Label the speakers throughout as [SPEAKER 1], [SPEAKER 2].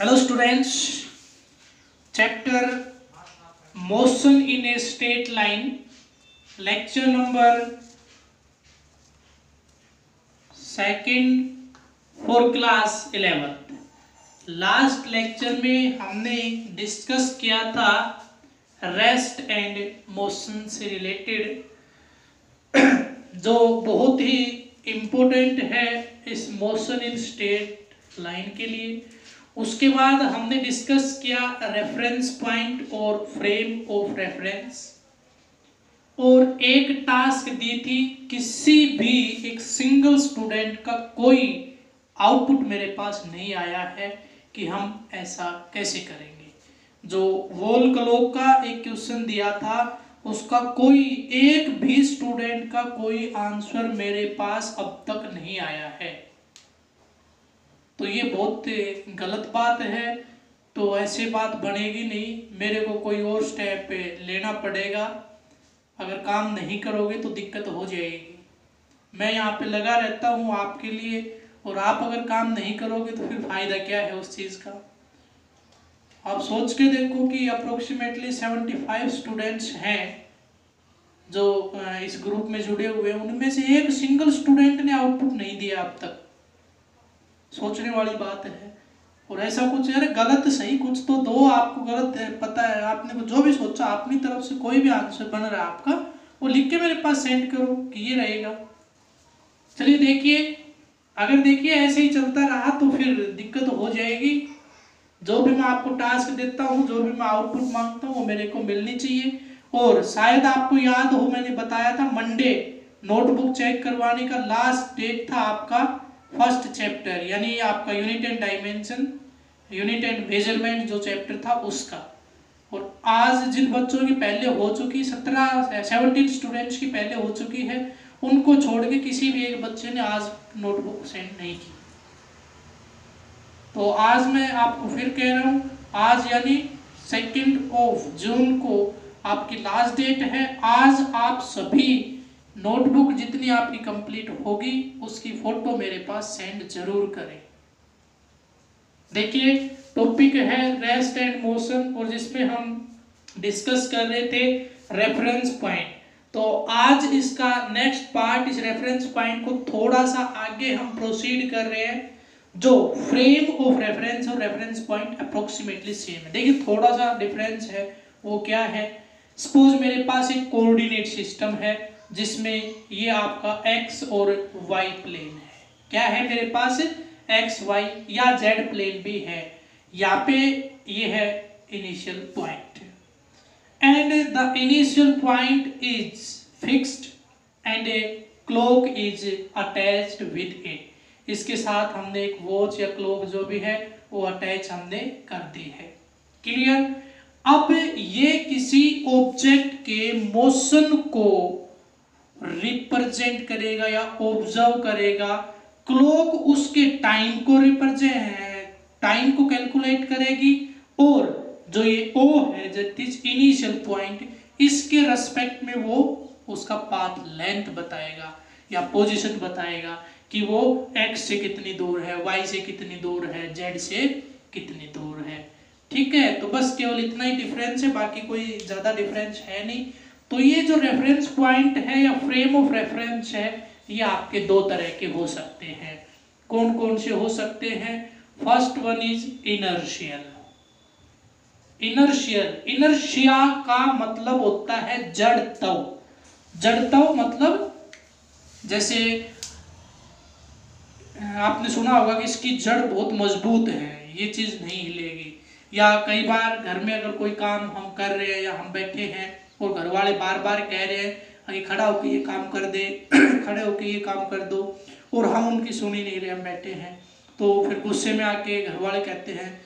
[SPEAKER 1] Hello students, chapter motion in a straight line, lecture number second for class 11th। Last lecture में हमने discuss किया था rest and motion से related, जो बहुत ही इम्पोर्टेंट है इस मोशन इन स्ट्रेट लाइन के लिए। उसके बाद हमने डिस्कस किया रेफरेंस पॉइंट और फ्रेम ऑफ रेफरेंस, और एक टास्क दी थी किसी भी एक सिंगल स्टूडेंट का कोई आउटपुट मेरे पास नहीं आया है कि हम ऐसा कैसे करेंगे। जो वॉल क्लॉक का एक क्वेश्चन दिया था उसका कोई एक भी स्टूडेंट का कोई आंसर मेरे पास अब तक नहीं आया है, तो ये बहुत गलत बात है। तो ऐसे बात बनेगी नहीं, मेरे को कोई और स्टेप लेना पड़ेगा। अगर काम नहीं करोगे तो दिक्कत हो जाएगी। मैं यहाँ पे लगा रहता हूँ आपके लिए, और आप अगर काम नहीं करोगे तो फिर फायदा क्या है उस चीज़ का। आप सोच के देखो कि अप्रोक्सीमेटली 75 स्टूडेंट्स हैं जो इस ग्रुप में जुड़े हुए हैं, उनमें से एक सिंगल स्टूडेंट ने आउटपुट नहीं दिया अब तक। सोचने वाली बात है। और ऐसा कुछ यार गलत सही कुछ तो दो, आपको गलत है पता है, आपने जो भी सोचा अपनी तरफ से कोई भी आंसर बन रहा है आपका, वो लिख के मेरे पास सेंड करो कि ये रहेगा। चलिए देखिए, अगर देखिए ऐसे ही चलता रहा तो फिर दिक्कत हो जाएगी। जो भी मैं आपको टास्क देता हूँ, जो भी मैं आउटपुट मांगता हूँ वो मेरे को मिलनी चाहिए। और शायद आपको याद हो मैंने बताया था मंडे नोटबुक चेक करवाने का लास्ट डेट था आपका फर्स्ट चैप्टर, यानी आपका unit and dimension, unit and measurement जो चैप्टर था उसका। और आज जिन बच्चों की पहले हो चुकी 17 स्टूडेंट्स की पहले हो चुकी है, उनको छोड़ के किसी भी एक बच्चे ने आज नोटबुक सेंड नहीं की। तो आज मैं आपको फिर कह रहा हूँ, आज यानी 2 जून को आपकी लास्ट डेट है। आज आप सभी नोटबुक जितनी आपकी कंप्लीट होगी उसकी फोटो मेरे पास सेंड जरूर करें। देखिए टॉपिक है रेस्ट एंड मोशन, और जिसमें हम डिस्कस कर रहे थे रेफरेंस पॉइंट। तो आज इसका नेक्स्ट पार्ट, इस रेफरेंस पॉइंट को थोड़ा सा आगे हम प्रोसीड कर रहे हैं। जो फ्रेम ऑफ रेफरेंस और रेफरेंस पॉइंट अप्रोक्सीमेटली सेम है। देखिए थोड़ा सा डिफरेंस है, वो क्या है। सपोज मेरे पास एक कोऑर्डिनेट सिस्टम है जिसमें ये आपका x और y प्लेन है। क्या है मेरे पास, x y या z प्लेन भी है। यहाँ पे ये है initial point, and the initial point is fixed and a clock is attached with it. इसके साथ हमने एक वॉच या क्लॉक जो भी है वो अटैच हमने कर दी है। क्लियर। अब ये किसी ऑब्जेक्ट के मोशन को रिप्रेजेंट करेगा या ऑब्जर्व करेगा। क्लॉक उसके टाइम को टाइम को कैलकुलेट करेगी, और जो ये O है दैट इज इनिशियल पॉइंट, इसके रेस्पेक्ट में वो उसका पाथ लेंथ बताएगा या पोजीशन बताएगा कि वो x से कितनी दूर है, y से कितनी दूर है, z से कितनी दूर है। ठीक है, तो बस केवल इतना ही डिफरेंस है, बाकी कोई ज्यादा डिफरेंस है नहीं। तो ये जो रेफरेंस पॉइंट है या फ्रेम ऑफ रेफरेंस है, ये आपके दो तरह के हो सकते हैं। कौन कौन से हो सकते हैं। First one is inertial. Inertia का मतलब होता है जड़त्व। जड़त्व मतलब जैसे आपने सुना होगा कि इसकी जड़ बहुत मजबूत है, ये चीज नहीं हिलेगी। या कई बार घर में अगर कोई काम हम कर रहे हैं या हम बैठे हैं और घर वाले बार बार कह रहे हैं कि खड़ा होकर ये काम कर दे खड़े होकर ये काम कर दो, और हम उनकी सुन ही नहीं रहे, हम बैठे हैं। तो फिर गुस्से में आके घर वाले कहते हैं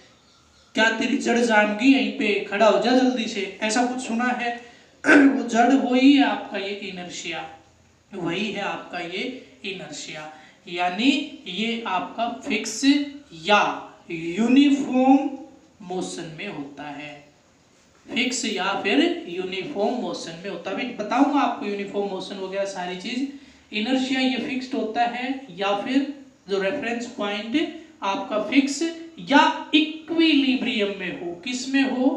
[SPEAKER 1] क्या तेरी जड़ जाम गई, यहीं पे खड़ा हो जा जल्दी से, ऐसा कुछ सुना है। वो जड़ वही है आपका ये इनर्शिया, वही है आपका ये इनर्शिया, यानी ये आपका फिक्स या यूनिफॉर्म मोशन में होता है। फिक्स या फिर यूनिफॉर्म मोशन में होता है। बताऊंगा आपको यूनिफॉर्म मोशन वगैरह सारी चीज। इनर्शिया ये फिक्स्ड होता है, या फिर जो रेफरेंस पॉइंट आपका फिक्स या इक्वी इक्विलिब्रियम में हो। किस में हो?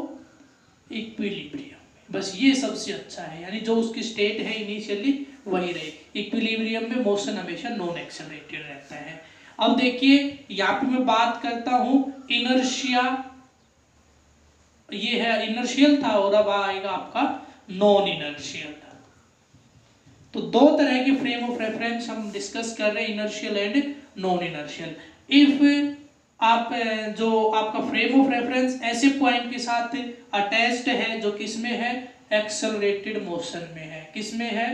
[SPEAKER 1] इक्विलिब्रियम में। बस ये सबसे अच्छा है, यानी जो उसकी स्टेट है इनिशियली वही रहे। इक्विलिब्रियम में मोशन हमेशा नॉन एक्सेलरेटेड रहता है। अब देखिए यहाँ पे मैं बात करता हूं इनर्शिया, ये है इनर्शियल था और अब आएगा आपका नॉन इनर्शियल। तो दो तरह के फ्रेम ऑफ रेफरेंस हम डिस्कस कर रहे हैं, inertial and non inertial. If आप जो आपका फ्रेम ऑफ रेफरेंस ऐसे पॉइंट के साथ अटैच्ड है जो किसमें है? एक्सेलरेटेड मोशन में है। किसमें है?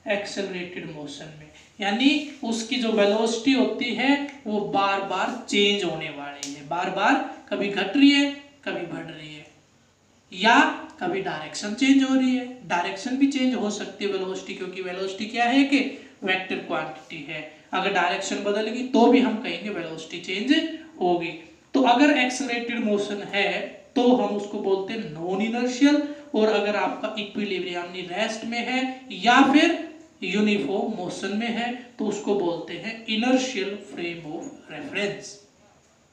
[SPEAKER 1] एक्सेलरेटेड मोशन में, यानी उसकी जो वेलोसिटी होती है वो बार बार चेंज होने वाली है, बार बार कभी घट रही है कभी बढ़ रही है, या कभी डायरेक्शन चेंज हो रही है। डायरेक्शन भी चेंज हो सकती है वेलोसिटी, क्योंकि वेलोसिटी क्या है कि वेक्टर क्वांटिटी है। अगर डायरेक्शन बदलेगी तो भी हम कहेंगे वेलोसिटी चेंज होगी। तो अगर एक्सेलरेटेड मोशन है तो हम उसको बोलते हैं नॉन इनर्शियल, और अगर आपका इक्विलिब्रियम यानी रेस्ट में है या फिर यूनिफॉर्म मोशन में है तो उसको बोलते हैं inertial frame of reference.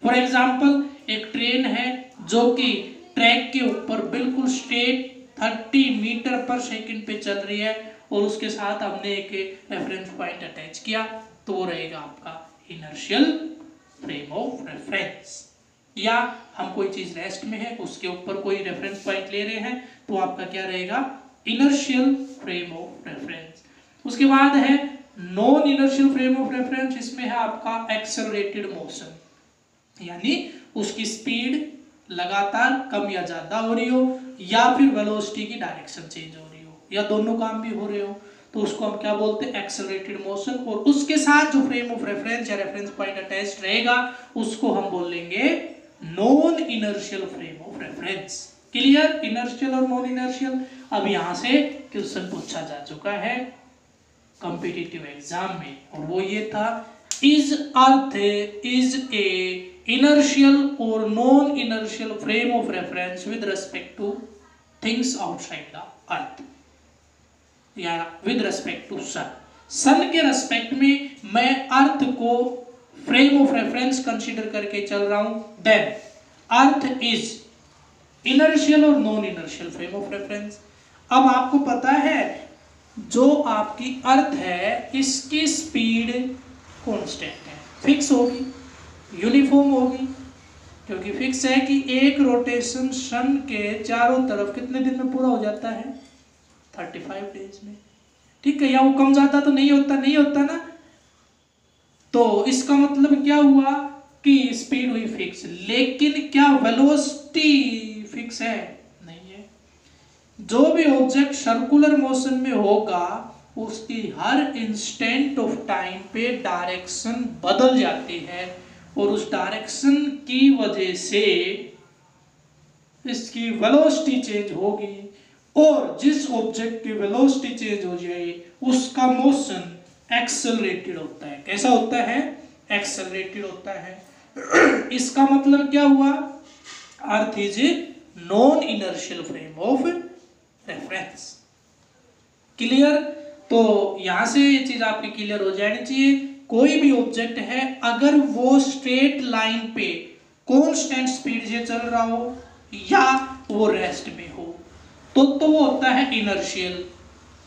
[SPEAKER 1] For example एक ट्रेन है जो कि ट्रैक के ऊपर बिल्कुल स्ट्रेट 30 मीटर पर सेकंड पे चल रही है और उसके साथ हमने एक रेफरेंस पॉइंट अटैच किया, तो वो रहेगा आपका इनर्शियल फ्रेम ऑफ रेफरेंस। या हम कोई चीज रेस्ट में है उसके ऊपर कोई रेफरेंस पॉइंट ले रहे हैं तो आपका क्या रहेगा? Inertial frame of reference. उसके बाद है non inertial frame of reference, इसमें है आपका एक्सेलरेटेड मोशन, यानी उसकी स्पीड लगातार कम या ज्यादा हो रही हो या फिर वेलोसिटी की डायरेक्शन चेंज हो रही हो या दोनों काम भी हो रहे हो, तो उसको हम क्या बोलते हैं? Accelerated motion. और उसके साथ जो फ्रेम ऑफ रेफरेंस या रेफरेंस पॉइंट अटैच्ड रहेगा उसको हम बोलेंगे non inertial frame of reference. Clear? Inertial और नॉन इनर्शियल। अब यहां से क्वेश्चन पूछा जा चुका है कॉम्पिटिटिव एग्जाम में, और वो ये था, is earth is a inertial or non-inertial frame of reference with respect to things outside the earth, या with respect to sun। सन के रेस्पेक्ट में मैं अर्थ को फ्रेम ऑफ रेफरेंस कंसीडर करके चल रहा हूं, देन अर्थ इज इनर्शियल और non inertial frame of reference. अब आपको पता है जो आपकी अर्थ है इसकी स्पीड कांस्टेंट है, फिक्स होगी, यूनिफॉर्म होगी, क्योंकि फिक्स है कि एक रोटेशन सन के चारों तरफ कितने दिन में पूरा हो जाता है? 35 डेज में। ठीक है, या वो कम ज्यादा तो नहीं होता ना। तो इसका मतलब क्या हुआ कि स्पीड हुई फिक्स, लेकिन क्या वेलोसिटी फिक्स है? नहीं है। जो भी ऑब्जेक्ट सर्कुलर मोशन में होगा उसकी हर इंस्टेंट ऑफ टाइम पे डायरेक्शन बदल जाती है, और उस डायरेक्शन की वजह से इसकी वेलोसिटी चेंज होगी, और जिस ऑब्जेक्ट की वेलोसिटी चेंज हो जाए उसका मोशन एक्सेलरेटेड होता है। कैसा होता है? एक्सेलरेटेड होता है। इसका मतलब क्या हुआ? Earth is non inertial frame of reference. Clear? तो यहां से ये चीज आपकी क्लियर हो जानी चाहिए। कोई भी ऑब्जेक्ट है अगर वो स्ट्रेट लाइन पे कांस्टेंट स्पीड से चल रहा हो या वो रेस्ट में हो तो वो होता है इनर्शियल,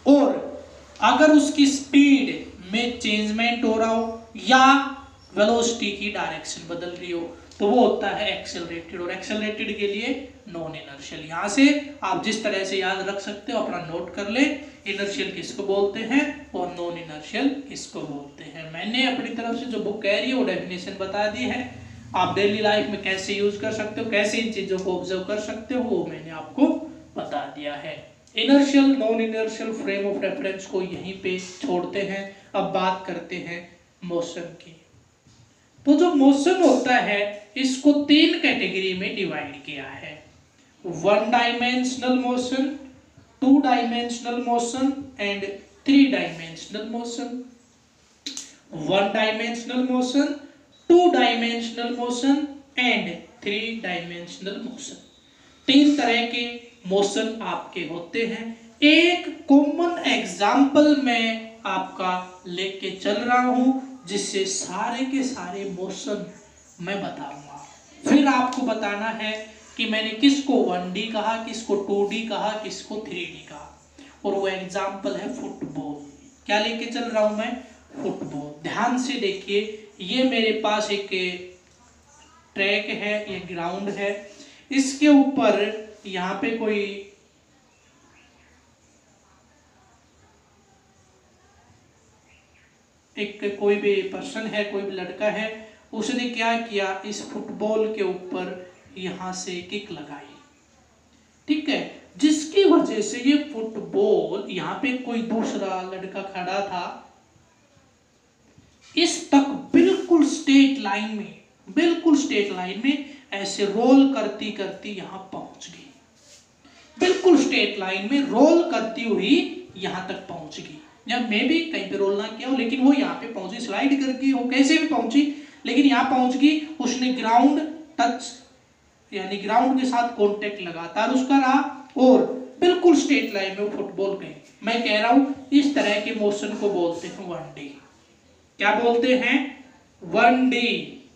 [SPEAKER 1] और अगर उसकी स्पीड में चेंजमेंट हो रहा हो या वेलोसिटी की डायरेक्शन बदल रही हो तो वो होता है एक्सेलरेटेड, और एक्सेलरेटेड के लिए नॉन इनर्शियल। यहां से आप जिस तरह से याद रख सकते हो अपना नोट कर ले, इनर्शियल किसको बोलते हैं और नॉन इनर्शियल किसको बोलते हैं। मैंने अपनी तरफ से जो बुक कह रही है वो डेफिनेशन बता दी है, आप डेली लाइफ में कैसे यूज कर सकते हो, कैसे इन चीजों को ऑब्जर्व कर सकते हो, वो मैंने आपको बता दिया है। Inertial non inertial frame of reference को यहीं पे छोड़ते हैं। अब बात करते हैं मोशन की। तो जो मोशन होता है इसको 3 कैटेगरी में डिवाइड किया है, 1 dimensional motion, 2 dimensional motion and 3 dimensional motion. 1 dimensional motion, 2 dimensional motion and 3 dimensional motion. 3 तरह के मोशन आपके होते हैं। एक कॉमन एग्जाम्पल मैं आपका लेके चल रहा हूं जिससे सारे के सारे मोशन मैं बताऊंगा। फिर आपको बताना है कि मैंने किसको 1D कहा, किसको 2D कहा, किसको 3D कहा, और वो एग्जाम्पल है फुटबॉल। क्या लेके चल रहा हूं मैं? फुटबॉल। ध्यान से देखिए, ये मेरे पास एक ट्रैक है, ये ग्राउंड है, इसके ऊपर यहाँ पे कोई भी पर्सन है, कोई भी लड़का है, उसने क्या किया, इस फुटबॉल के ऊपर यहां से किक लगाई, ठीक है, जिसकी वजह से ये फुटबॉल, यहाँ पे कोई दूसरा लड़का खड़ा था, इस तक बिल्कुल स्ट्रेट लाइन में ऐसे रोल करती करती यहां पहुंच गई, बिल्कुल स्ट्रेट लाइन में रोल करती हुई यहां तक पहुंच गई। जब मैं भी कहीं पे रोल ना किया हो, लेकिन वो यहाँ पे पहुंची, स्लाइड करके वो कैसे भी पहुंची, लेकिन यहाँ पहुंच गई, उसने ग्राउंड टच यानी ग्राउंड के साथ कांटेक्ट लगातार उसका रहा और बिल्कुल स्ट्रेट लाइन में फुटबॉल गई। मैं कह रहा हूं इस तरह के मोशन को बोलते हैं 1D। क्या बोलते हैं? 1D।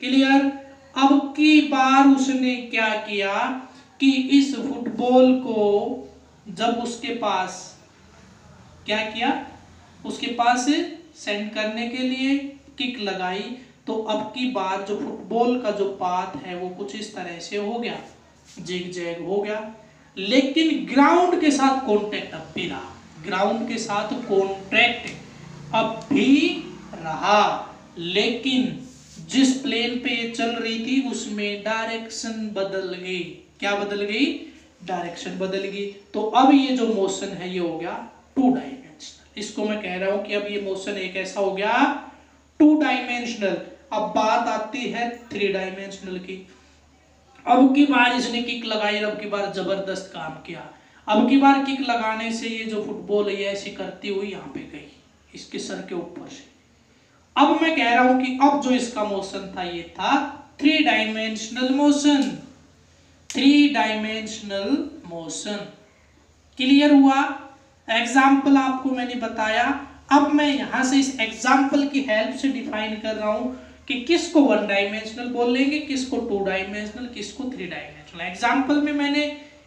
[SPEAKER 1] क्लियर? अब की बार उसने क्या किया कि इस फुटबॉल को जब उसके पास क्या किया, उसके पास सेंड करने के लिए किक लगाई, तो अब की बार जो फुटबॉल का जो पाथ है वो कुछ इस तरह से हो गया, जिग जैग हो गया, लेकिन ग्राउंड के साथ कॉन्टेक्ट अब भी रहा, ग्राउंड के साथ कॉन्टेक्ट अब भी रहा, लेकिन जिस प्लेन पे ये चल रही थी उसमें डायरेक्शन बदल गई। क्या बदल गई? डायरेक्शन बदल गई। तो अब ये जो मोशन है ये हो गया 2 डायमेंशनल। इसको मैं कह रहा हूं कि अब ये मोशन एक ऐसा हो गया 2 डायमेंशनल। अब बात आती है 3 डायमेंशनल की। अब की बार इसने किक लगाई, अब की बार जबरदस्त काम किया। अब की बार किक लगाने से ये जो फुटबॉल है ऐसी करती हुई यहाँ पे गई, इसके सर के ऊपर से। अब मैं कह रहा हूं कि अब जो इसका मोशन था ये था 3 dimensional motion. 3 dimensional motion. Clear हुआ? एग्जाम्पल आपको मैंने बताया। अब मैं यहां से इस एग्जाम्पल की हेल्प से डिफाइन कर रहा हूं कि किसको 1 डायमेंशनल बोल लेंगे, किसको 2 डायमेंशनल, किसको 3 डायमेंशनल। एग्जाम्पल में मैंने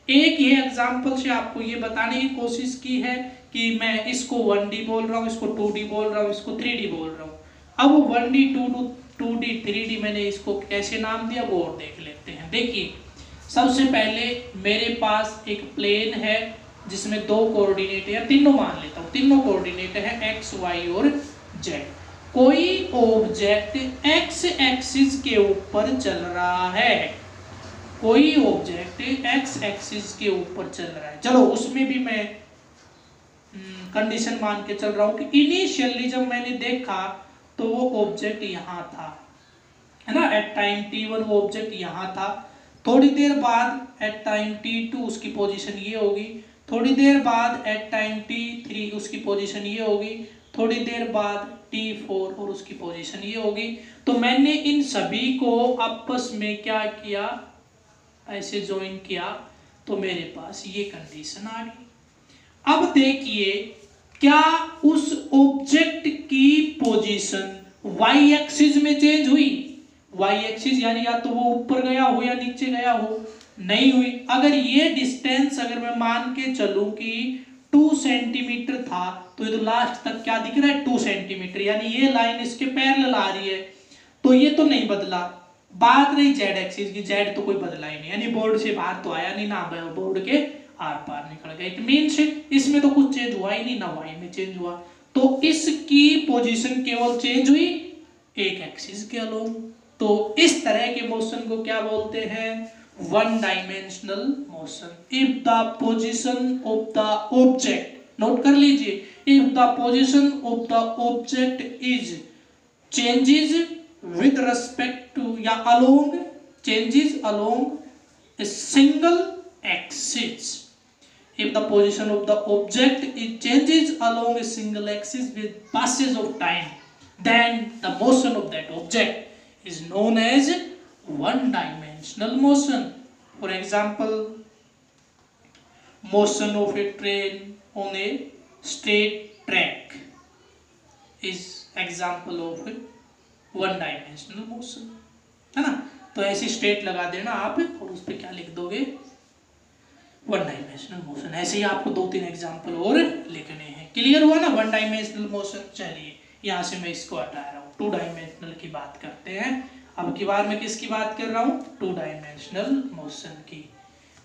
[SPEAKER 1] एक ही एग्जाम्पल से आपको ये बताने की कोशिश की है कि मैं इसको 1D बोल रहा हूँ, इसको 2D बोल रहा हूँ, इसको 3D बोल रहा हूँ। अब 1D 2D 3D मैंने इसको कैसे नाम दिया वो और देख लेते हैं। देखिए, सबसे पहले मेरे पास एक प्लेन है जिसमें 2 कोऑर्डिनेट है, तीनों मान लेता हूं, तीनों कोऑर्डिनेट है x, y और z। कोई ऑब्जेक्ट x एक्सिस के ऊपर चल रहा है, कोई ऑब्जेक्ट x एक्सिस के ऊपर चल रहा है। चलो उसमें भी मैं कंडीशन मान के चल रहा हूं कि इनिशियली जब मैंने देखा तो वो ऑब्जेक्ट यहां था, है ना, एट टाइम t1 वो ऑब्जेक्ट यहां था। थोड़ी देर बाद एट टाइम t2 उसकी पोजीशन ये होगी, थोड़ी देर बाद एट टाइम t3 उसकी पोजीशन ये होगी, थोड़ी देर बाद t4 और उसकी पोजीशन ये होगी। तो मैंने इन सभी को आपस में क्या किया, ऐसे ज्वाइन किया, तो मेरे पास ये कंडीशन आ गई। अब देखिए, क्या उस ऑब्जेक्ट की पोजीशन y एक्सिस में चेंज हुई? y एक्सिस यानी या तो वो ऊपर गया हो या नीचे गया हो, नहीं हुई। अगर ये डिस्टेंस अगर मैं मान के चलूं कि 2 सेंटीमीटर था, तो ये तो लास्ट तक क्या दिख रहा है 2 सेंटीमीटर, यानी ये लाइन इसके पैरेलल आ रही है, तो ये तो नहीं बदला। बात रही z एक्सिस की, z तो कोई बदला ही नहीं, यानी बोर्ड से बाहर तो आया नहीं, ना बोर्ड के आर पार निकल गया। इट मींस इसमें तो कुछ चेंज हुआ ही नहीं, ना y में चेंज हुआ, तो इसकी पोजीशन केवल चेंज हुई एक एक्सिस के अलोंग। तो इस तरह के मोशन को क्या बोलते हैं? 1 dimensional motion. If the position of the object, note कर लीजिए, if the position of the object is changes with respect to या along, changes along a single axis. If the position of the object it changes along a single axis with passage of time, then the motion of that object is known as 1 dimensional motion. For example, motion of a train on a straight track is example of 1 dimensional motion, है ना। तो ऐसी straight लगा देना आप और उस पर क्या लिख दोगे, वन डायमेंशनल मोशन। ऐसे ही आपको 2-3 एग्जाम्पल और लिखने हैं। क्लियर हुआ ना वन डायमेंशनल मोशन। चलिए यहाँ से मैं इसको हटा रहा हूँ, 2 डायमेंशनल की बात करते हैं। अब की बार मैं किसकी बात कर रहा हूँ, 2 डायमेंशनल मोशन की।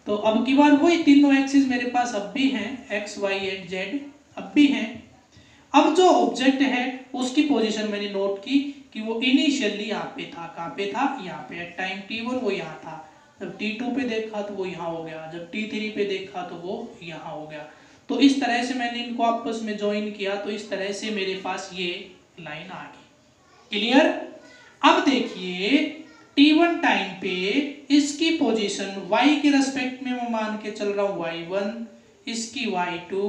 [SPEAKER 1] तो अब की बार वही तीनों एक्सिस मेरे पास अब भी हैं, एक्स वाई एंड जेड अब भी हैं। अब जो ऑब्जेक्ट है उसकी पोजीशन मैंने नोट की कि वो इनिशियली यहाँ पे था, कहाँ पे था, यहाँ पे। एट टाइम t1 वो यहाँ था, जब t2 पे देखा तो वो यहाँ हो गया, जब t3 पे देखा तो वो यहाँ हो गया। तो इस तरह से मैंने इनको आपस में ज्वाइन किया, तो इस तरह से मेरे पास ये लाइन आ गई। क्लियर। अब देखिए t1 टाइम पे इसकी पोजीशन y के रेस्पेक्ट में मैं मान के चल रहा हूँ y1, इसकी y2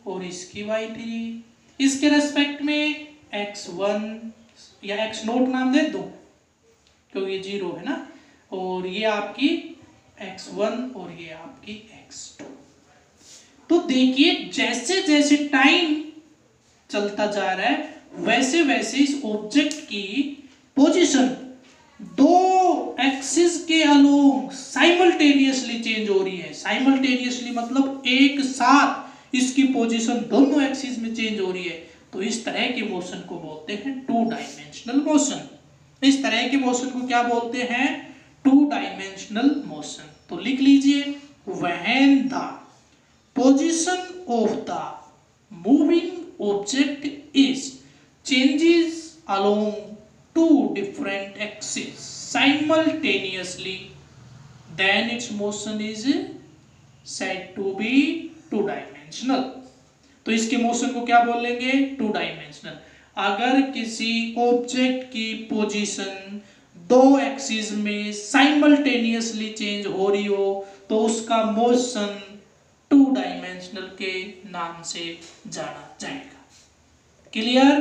[SPEAKER 1] और इसकी y3, इसके रेस्पेक्ट में x1 या x0 नाम दे दो क्योंकि ये 0 है ना, और ये आपकी x1 और ये आपकी x2। तो देखिए जैसे जैसे टाइम चलता जा रहा है वैसे वैसे इस ऑब्जेक्ट की पोजीशन 2 एक्सिस के अलोंग साइमल्टेनियसली चेंज हो रही है। साइमल्टेनियसली मतलब एक साथ इसकी पोजीशन दोनों एक्सिस में चेंज हो रही है। तो इस तरह के मोशन को बोलते हैं 2 डायमेंशनल मोशन। इस तरह के मोशन को क्या बोलते हैं, 2 डायमेंशनल मोशन। तो लिख लीजिए, when the position of the moving object is changes along 2 different axes simultaneously, then its motion is said to be 2 dimensional। तो इसके मोशन को क्या बोलेंगे, 2 डायमेंशनल। अगर किसी ऑब्जेक्ट की पोजीशन 2 एक्सिस में साइमल्टेनियसली चेंज हो रही हो तो उसका मोशन 2 डायमेंशनल के नाम से जाना जाएगा। क्लियर।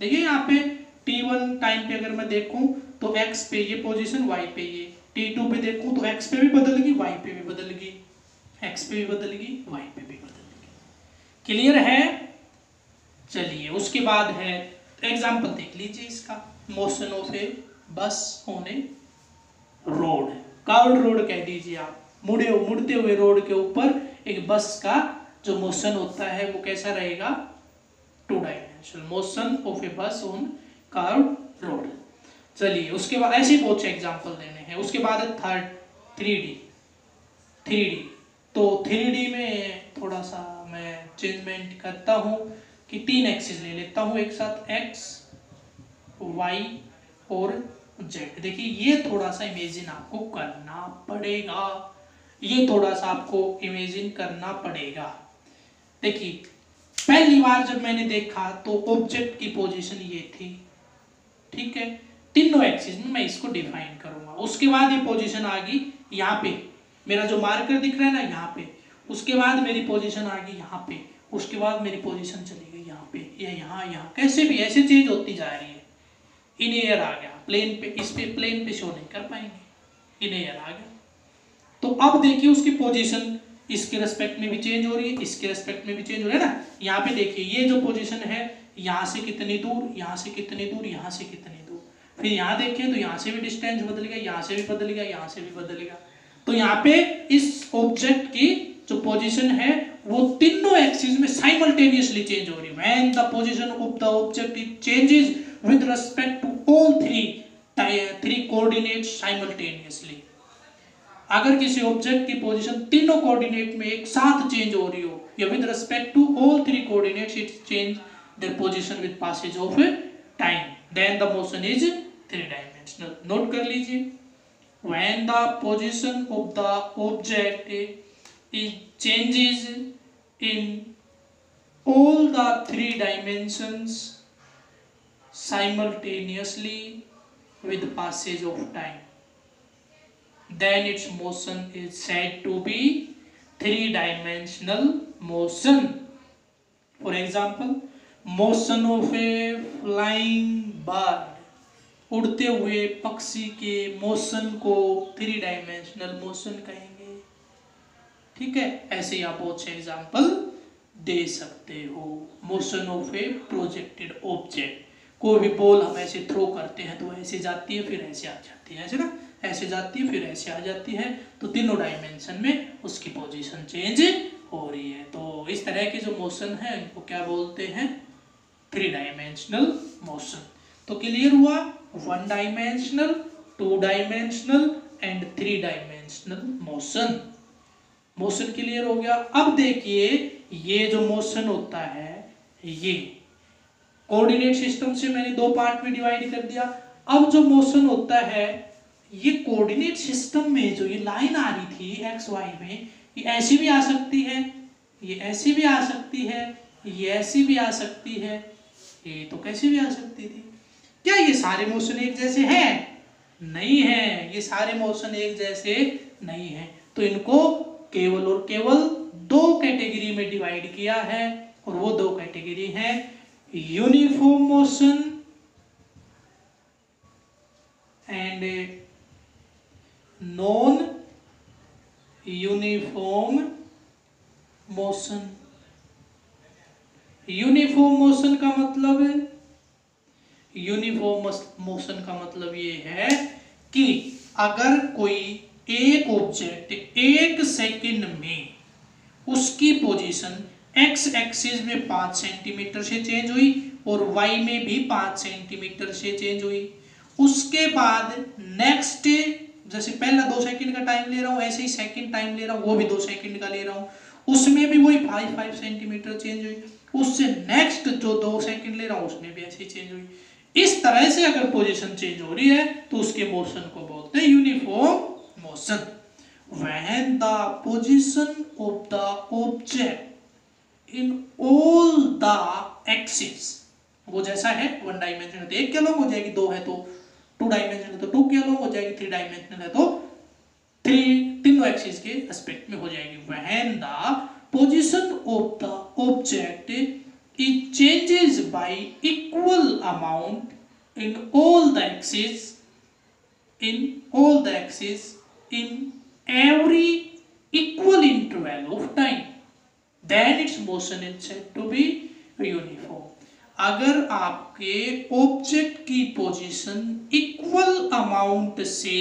[SPEAKER 1] देखिए यहाँ पे t1 टाइम पे अगर मैं देखूं तो x पे ये पोजीशन, y पे ये, t2 पे देखूं तो x पे भी बदलेगी, y पे भी बदलेगी, x पे भी बदलेगी, y पे भी बदलेगी। क्लियर है। चलिए उसके बाद है एग्जांपल देख लीजिए इसका, मोशन ऑफ ए बस on A road, curved road कह दीजिए आप, मुड़ते हुए रोड के ऊपर एक बस का जो मोशन होता है वो कैसा रहेगा, 2 डायमेंशनल मोशन ऑफ ए बस ऑन कर्व्ड रोड। चलिए उसके बाद ऐसे बहुत से एग्जांपल देने हैं। उसके बाद है थर्ड 3D। तो 3D में थोड़ा सा मैं चेंजमेंट करता हूँ कि 3 एक्सिस ले लेता हूँ एक साथ, x, y और z। देखिए ये थोड़ा सा इमेजिन आपको करना पड़ेगा, ये थोड़ा सा आपको इमेजिन करना पड़ेगा। देखिए पहली बार जब मैंने देखा तो ऑब्जेक्ट की पोजीशन ये थी, ठीक है, तीनों एक्सिस में मैं इसको डिफाइन करूंगा। उसके बाद ये पोजीशन आ गई यहाँ पे, मेरा जो मार्कर दिख रहा है ना यहाँ पे, उसके बाद मेरी पोजीशन आ गई यहाँ पे, उसके बाद मेरी पोजीशन चली गई यहाँ पे या यहाँ, कैसे भी ऐसे चेंज होती जा रही है। इन एयर आ गया प्लेन पे, इस पे प्लेन पे शो नहीं कर पाएंगे, इन एयर आ गया। तो अब देखिए उसकी पोजीशन इसके रेस्पेक्ट में भी चेंज हो रही है, इसके रेस्पेक्ट में भी चेंज हो रहा है ना। यहाँ पे देखिए ये जो पोजीशन है यहाँ से कितनी दूर, यहाँ से कितनी दूर, यहाँ से कितनी दूर, फिर यहाँ देखिए तो यहाँ से भी डिस्टेंस बदलेगा, यहाँ से भी बदलेगा, यहाँ से भी बदलेगा। तो यहाँ पे इस ऑब्जेक्ट की जो पोजीशन है वो तीनों एक्सिस में साइमल्टेनियसली चेंज हो रही है। When the position of the object is changes with respect to all three coordinates simultaneously. अगर किसी ऑब्जेक्ट की पोजीशन तीनों कोऑर्डिनेट में एक साथ चेंज हो रही हो या with respect to all 3 coordinates it change their position with passage of time, then the motion is 3 dimensional. Note कर लीजिए, when the position of the object is changes in all the 3 dimensions simultaneously with passage of time, then its motion is said to be 3-dimensional motion. For example, motion of a flying bird, उड़ते हुए पक्षी के motion को 3 dimensional motion कहेंगे। ठीक है, ऐसे ही आप बहुत से एग्जाम्पल दे सकते हो। Motion of A projected object, कोई भी बॉल हम ऐसे थ्रो करते हैं तो ऐसे जाती है फिर ऐसे आ जाती है, ऐसे ना, ऐसे जाती है फिर ऐसे आ जाती है, तो तीनों डायमेंशन में उसकी पोजीशन चेंज हो रही है। तो इस तरह के जो मोशन है इनको क्या बोलते हैं, 3 डायमेंशनल मोशन। तो क्लियर हुआ, 1 dimensional, 2 dimensional and 3 dimensional motion. Motion clear हो गया। अब देखिए ये जो मोशन होता है ये कोऑर्डिनेट सिस्टम से मैंने 2 पार्ट में डिवाइड कर दिया। अब जो मोशन होता है ये कोऑर्डिनेट सिस्टम में जो ये लाइन आ रही थी एक्स वाई में, ये ऐसी भी आ सकती है, ये ऐसी भी आ सकती है, ये ऐसी भी आ सकती है, ये तो कैसी भी आ सकती थी। क्या ये सारे मोशन एक जैसे हैं? नहीं है, ये सारे मोशन एक जैसे नहीं है। तो इनको केवल और केवल 2 कैटेगरी में डिवाइड किया है, और वो 2 कैटेगरी हैं uniform motion and non uniform motion. Uniform motion का मतलब है, यूनिफॉर्म मोशन का मतलब ये है कि अगर कोई एक ऑब्जेक्ट 1 सेकंड में उसकी पोजीशन एक्स एक्सिस में 5 सेंटीमीटर से चेंज हुई और वाई में भी 5 सेंटीमीटर से चेंज हुई, उसके बाद नेक्स्ट, जैसे पहला 2 सेकंड का टाइम ले रहा हूं, ऐसे ही सेकंड टाइम ले रहा हूं वो भी 2 सेकंड का ले रहा हूं, उसमें भी वही 5 सेंटीमीटर चेंज हुई, उससे नेक्स्ट जो 2 सेकंड ले रहा हूं उसमें भी ऐसे ही चेंज हुई। इस तरह से अगर पोजीशन चेंज हो रही है तो उसके मोशन को बोलते हैं uniform motion. When the position of the object in all the axes, वो जैसा है 1 डायमेंशन है तो 1 कैलोंग हो जाएगी, 2 है तो 2 डायमेंशन है तो 2 कैलोंग हो जाएगी, 3 डायमेंशन है तो 3 तीनों एक्सिस के एस्पेक्ट में हो जाएगी। When the position of the object it changes by equal amount in all the axes, in every equal interval of time, then its motion is said to be uniform। अगर आपके object की position equal amount से,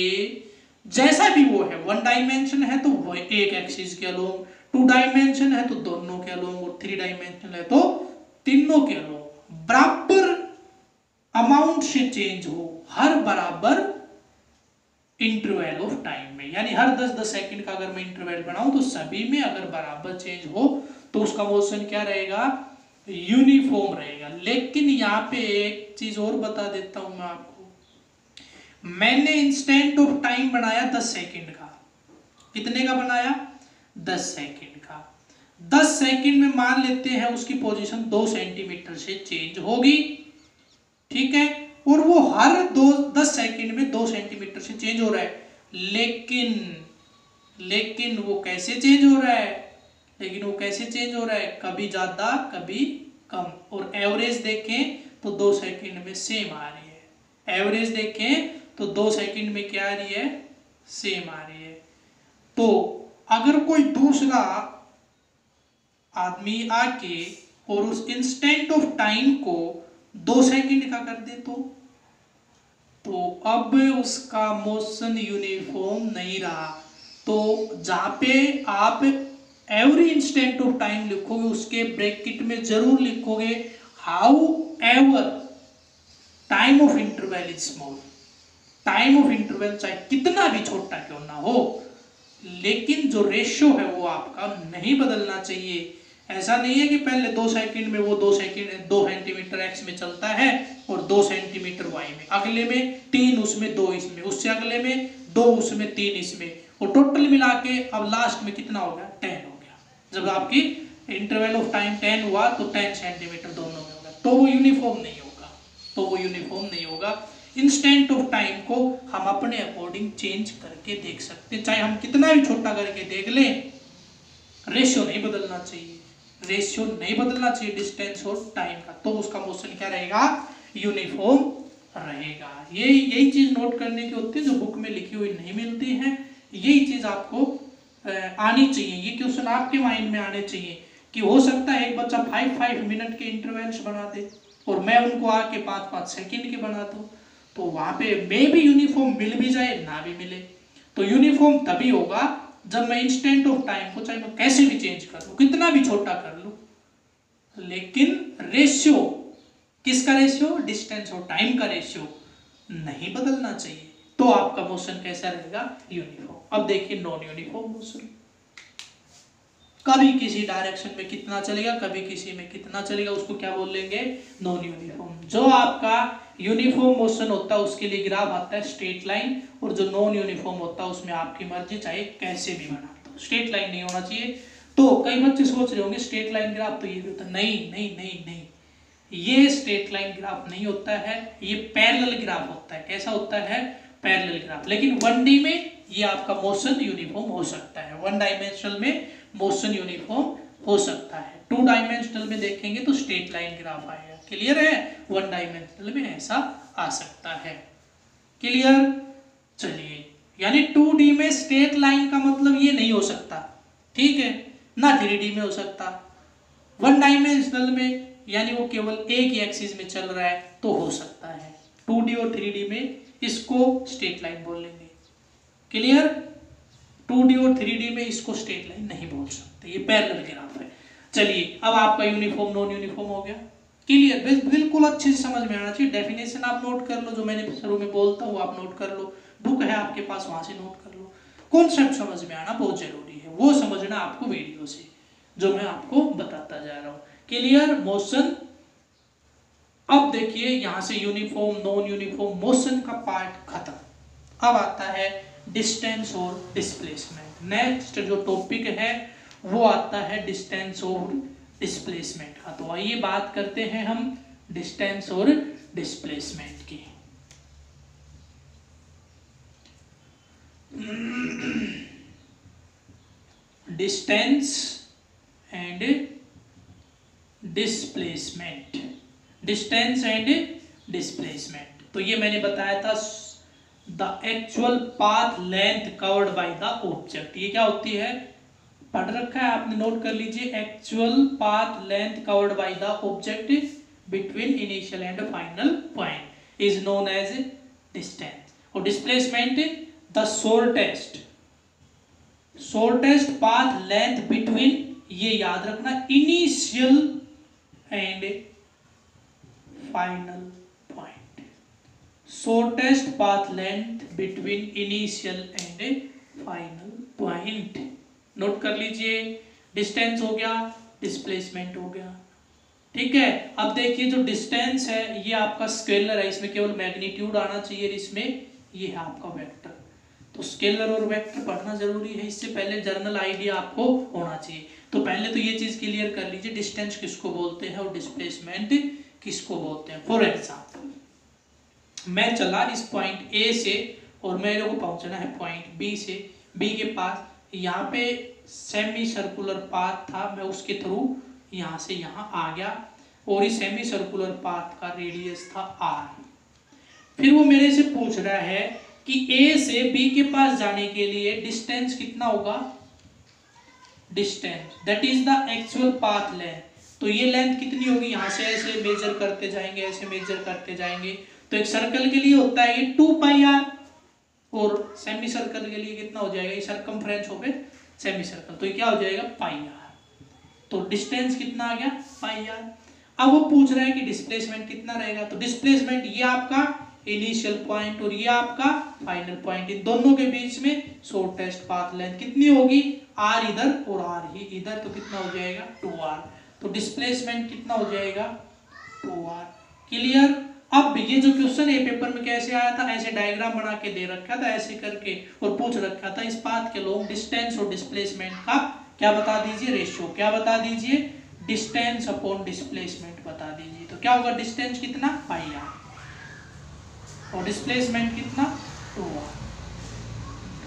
[SPEAKER 1] जैसा भी वो है, 1 dimension है तो वो एक एक्सिस के अलोंग, 2 डायमेंशन है तो दोनों के अलोंग, और 3 डायमेंशन है तो तीनों के अलोंग बराबर अमाउंट से चेंज हो, हर बराबर इंटरवल ऑफ टाइम में, यानी हर 10-10 सेकंड का अगर मैं इंटरवल बनाऊं तो सभी में अगर बराबर चेंज हो तो उसका मोशन क्या रहेगा, यूनिफॉर्म रहेगा। लेकिन यहाँ पे एक चीज और बता देता हूं मैं आपको, मैंने इंस्टेंट ऑफ टाइम बनाया 10 सेकंड का। कितने का बनाया? 10 सेकंड का। 10 सेकंड में मान लेते हैं उसकी पोजीशन 2 सेंटीमीटर से चेंज होगी, ठीक है, और वो हर 10 सेकंड में 2 सेंटीमीटर से चेंज हो रहा है। लेकिन वो कैसे चेंज हो रहा है, कभी ज्यादा कभी कम, और एवरेज देखें तो 2 सेकंड में सेम आ रही है। एवरेज देखें तो 2 सेकंड में क्या आ रही है, सेम आ रही है। तो अगर कोई दूसरा आदमी आके और उस इंस्टेंट ऑफ टाइम को 2 सेकंड का कर दे तो अब उसका मोशन यूनिफॉर्म नहीं रहा। तो जहां पे आप एवरी इंस्टेंट ऑफ टाइम लिखोगे उसके ब्रैकेट में जरूर लिखोगे how ever time of interval is small. Time of interval चाहे कितना भी छोटा क्यों ना हो, लेकिन जो रेशियो है वो आपका नहीं बदलना चाहिए। ऐसा नहीं है कि पहले 2 सेकंड में वो 2 सेंटीमीटर एक्स में चलता है और 2 सेंटीमीटर वाई में, अगले में 3 उसमें 2 इसमें, उससे अगले में 2 उसमें 3 इसमें, और टोटल मिला के अब लास्ट में कितना हो गया, 10 हो गया। जब आपकी इंटरवल ऑफ टाइम 10 हुआ तो 10 सेंटीमीटर दोनों में होगा, तो वो यूनिफॉर्म नहीं होगा। इंस्टेंट ऑफ टाइम को हम अपने अकॉर्डिंग चेंज करके देख सकते हैं, चाहे हम कितना भी छोटा करके देख लें, रेशियो नहीं बदलना चाहिए डिस्टेंस और टाइम का, तो उसका मोशन क्या रहेगा, यूनिफॉर्म रहेगा। यही चीज नोट करने की होती है जो बुक में लिखी हुई नहीं मिलती है। यही चीज आपको आनी चाहिए, ये क्वेश्चन आपके माइंड में आने चाहिए कि हो सकता है एक बच्चा 5 मिनट के इंटरवल्स बना दे और मैं उनको आके 5-5 सेकंड के बना दूं, तो वहां पे मे भी यूनिफॉर्म मिल भी जाए ना भी मिले। तो यूनिफॉर्म तभी होगा जब मैं इंस्टेंट ऑफ टाइम को चाहे मैं कैसे भी चेंज कर लूं, कितना भी छोटा कर लूं, लेकिन रेशियो, किसका रेशियो, डिस्टेंस और टाइम का रेशियो नहीं बदलना चाहिए। तो आपका मोशन कैसा रहेगा, यूनिफॉर्म। अब देखिए नॉन यूनिफॉर्म मोशन, कभी किसी डायरेक्शन में कितना चलेगा, कभी किसी में कितना चलेगा, उसको क्या बोल लेंगे, नॉन यूनिफॉर्म। जो आपका यूनिफॉर्म मोशन होता है उसके लिए ग्राफ आता है स्ट्रेट लाइन, और जो नॉन यूनिफॉर्म होता है उसमें आपकी मर्जी चाहे कैसे भी बना दो, स्ट्रेट लाइन नहीं होना चाहिए। तो कई बच्चे सोच रहे होंगे स्ट्रेट लाइन ग्राफ तो ये भी होता है, नहीं नहीं नहीं नहीं, ये स्ट्रेट लाइन ग्राफ नहीं होता है, ये पैरेलल ग्राफ होता है। कैसा होता है, पैरेलल ग्राफ। लेकिन 1D में ये आपका मोशन यूनिफॉर्म हो सकता है, 1 डायमेंशनल में मोशन यूनिफॉर्म हो सकता है। 2 डायमेंशनल में देखेंगे तो स्ट्रेट लाइन ग्राफ आएगा। क्लियर है, 1 डायमेंशनल में ऐसा आ सकता है। क्लियर, चलिए, यानी 2D में स्ट्रेट लाइन का मतलब ये नहीं हो सकता, ठीक है ना, 3D में हो सकता। 1 डायमेंशनल में यानी वो केवल एक ही एक्सिस में चल रहा है तो हो सकता है। 2D और 3D में इसको स्ट्रेट लाइन बोल लेंगे। क्लियर, 2D और 3D में इसको स्ट्रेट लाइन नहीं बोल सकते, ये पैरेलल ग्राफ है। चलिए, अब आपका यूनिफॉर्म नॉन यूनिफॉर्म हो गया। क्लियर, बिल्कुल अच्छे से समझ में आना चाहिए। डेफिनेशन आप नोट कर लो, जो मैंने शुरू में बोलता हूँ आप नोट कर लो, बुक है आपके पास वहां से नोट कर लो। कॉन्सेप्ट समझ में आना बहुत जरूरी है, वो समझना आपको वीडियो से जो मैं आपको बताता जा रहा हूँ। Clear, motion. अब देखिए यहां से यूनिफॉर्म नॉन यूनिफॉर्म मोशन का पार्ट खत्म। अब आता है डिस्टेंस और डिस्प्लेसमेंट। नेक्स्ट जो टॉपिक है वो आता है डिस्टेंस और डिस्प्लेसमेंट का। तो आइए बात करते हैं हम डिस्टेंस और डिस्प्लेसमेंट की। Distance and displacement, distance and displacement. तो ये मैंने बताया था the actual path length covered by the object. ये क्या होती है, पढ़ रखा है आपने, नोट कर लीजिए। Actual path length covered by the object between initial and final point is known as distance. और displacement the shortest path length between, ये याद रखना, initial and final point. Shortest path length between initial and final point. Note कर लीजिए, distance हो गया, displacement हो गया, ठीक है। अब देखिए जो डिस्टेंस है ये आपका स्केलर है, इसमें केवल मैग्नीट्यूड आना चाहिए, इसमें ये है आपका वेक्टर। तो स्केलर और वेक्टर पढ़ना जरूरी है, इससे पहले जर्नल आइडिया आपको होना चाहिए। तो पहले तो ये चीज क्लियर कर लीजिए, डिस्टेंस किसको बोलते हैं और डिस्प्लेसमेंट किसको बोलते हैं। फॉर एग्जाम्पल, मैं चला इस पॉइंट ए से और मेरे को पहुंचना है पॉइंट बी से, बी के पास यहाँ पे सेमी सर्कुलर पाथ था, मैं उसके थ्रू यहाँ से यहाँ आ गया और इस सेमी सर्कुलर पाथ का रेडियस था r। फिर वो मेरे से पूछ रहा है कि A से B के पास जाने के लिए डिस्टेंस कितना होगा, distance that is the actual path length. तो ये लेंथ कितनी होगी, यहाँ से ऐसे मेजर करते जाएंगे, ऐसे मेजर करते जाएंगे। तो एक सर्कल के लिए होता है ये 2πr और सेमी सर्कल के लिए कितना हो जाएगा, ये सर्कमफ्रेंस हो गए सेमी सर्कल, तो ये क्या हो जाएगा πr। तो डिस्टेंस कितना आ गया πr। अब वो पूछ रहा है कि डिस्प्लेसमेंट कितना रहेगा। तो डिस्प्लेसमेंट ये आपका इनिशियल पॉइंट और ये आपका फाइनल पॉइंट, इन दोनों के बीच में शॉर्टेस्ट पाथ लेंथ कितनी होगी, r इधर और r ही इधर, तो कितना हो जाएगा 2r। तो डिस्प्लेसमेंट कितना हो जाएगा 2r। क्लियर। अब ये जो क्वेश्चन है पेपर में कैसे आया था, ऐसे डायग्राम बना के दे रखा था ऐसे करके और पूछ रखा था इस पाथ के लॉन्ग डिस्टेंस और डिस्प्लेसमेंट का क्या बता दीजिए, रेशियो क्या बता दीजिए, डिस्टेंस अपॉन डिस्प्लेसमेंट बता दीजिए। तो क्या होगा, डिस्टेंस कितना πr और डिस्प्लेसमेंट कितना 2r,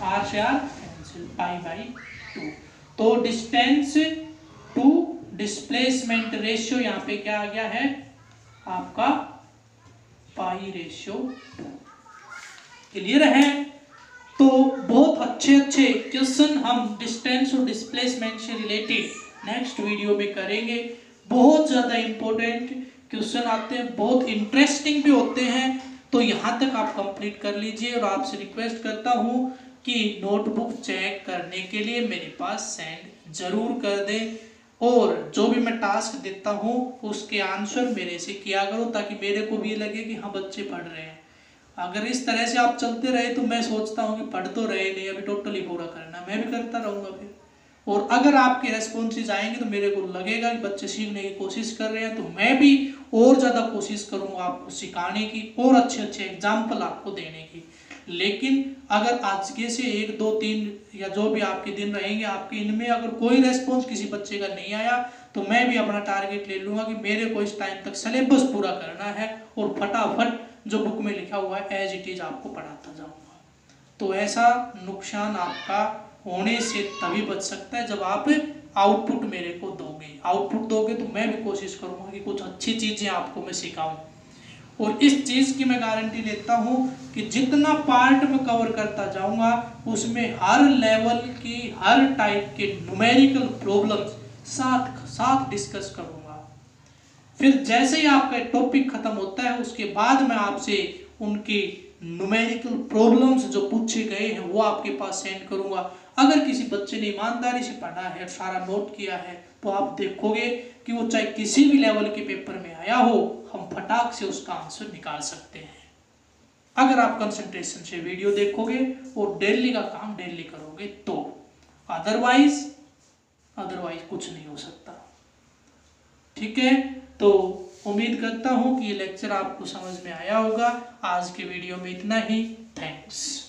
[SPEAKER 1] r से r कैंसिल, π/2। तो डिस्टेंस टू डिस्प्लेसमेंट रेशियो यहाँ पे क्या आ गया है आपका π/2। क्लियर है। तो बहुत अच्छे अच्छे क्वेश्चन हम डिस्टेंस और डिस्प्लेसमेंट से रिलेटेड नेक्स्ट वीडियो में करेंगे। बहुत ज्यादा इंपॉर्टेंट क्वेश्चन आते हैं, बहुत इंटरेस्टिंग भी होते हैं। तो यहाँ तक आप कंप्लीट कर लीजिए और आपसे रिक्वेस्ट करता हूँ कि नोटबुक चेक करने के लिए मेरे पास सेंड जरूर कर दें, और जो भी मैं टास्क देता हूँ उसके आंसर मेरे से किया करो, ताकि मेरे को भी लगे कि हाँ बच्चे पढ़ रहे हैं। अगर इस तरह से आप चलते रहे तो मैं सोचता हूँ कि पढ़ तो रहे नहीं, अभी टोटली पूरा करना, मैं भी करता रहूँगा फिर। और अगर आपके रेस्पॉन्सेज आएंगे तो मेरे को लगेगा कि बच्चे सीखने की कोशिश कर रहे हैं, तो मैं भी और ज़्यादा कोशिश करूँगा आपको सिखाने की और अच्छे अच्छे एग्जाम्पल आपको देने की। लेकिन अगर आज के से 1 2 3 या जो भी आपके दिन रहेंगे, आपके इनमें अगर कोई रेस्पॉन्स किसी बच्चे का नहीं आया, तो मैं भी अपना टारगेट ले लूँगा कि मेरे को इस टाइम तक सिलेबस पूरा करना है और फटाफट जो बुक में लिखा हुआ है एज इट इज़ आपको पढ़ाता जाऊँगा। तो ऐसा नुकसान आपका होने से तभी बच सकता है जब आप आउटपुट मेरे को दोगे। आउटपुट दोगे तो मैं भी कोशिश करूँगा कि कुछ अच्छी चीज़ें आपको मैं सिखाऊँ, और इस चीज़ की मैं गारंटी लेता हूँ कि जितना पार्ट में कवर करता जाऊँगा उसमें हर लेवल की हर टाइप के न्यूमेरिकल प्रॉब्लम्स साथ साथ डिस्कस करूँगा। फिर जैसे ही आपका टॉपिक खत्म होता है उसके बाद मैं आपसे उनकी न्यूमेरिकल प्रॉब्लम्स जो पूछे गए हैं वो आपके पास सेंड करूँगा। अगर किसी बच्चे ने ईमानदारी से पढ़ा है, सारा नोट किया है, तो आप देखोगे कि वो चाहे किसी भी लेवल के पेपर में आया हो, हम फटाक से उसका आंसर निकाल सकते हैं, अगर आप कंसंट्रेशन से वीडियो देखोगे और डेली का काम डेली करोगे तो। अदरवाइज कुछ नहीं हो सकता। ठीक है, तो उम्मीद करता हूँ कि ये लेक्चर आपको समझ में आया होगा। आज के वीडियो में इतना ही। थैंक्स।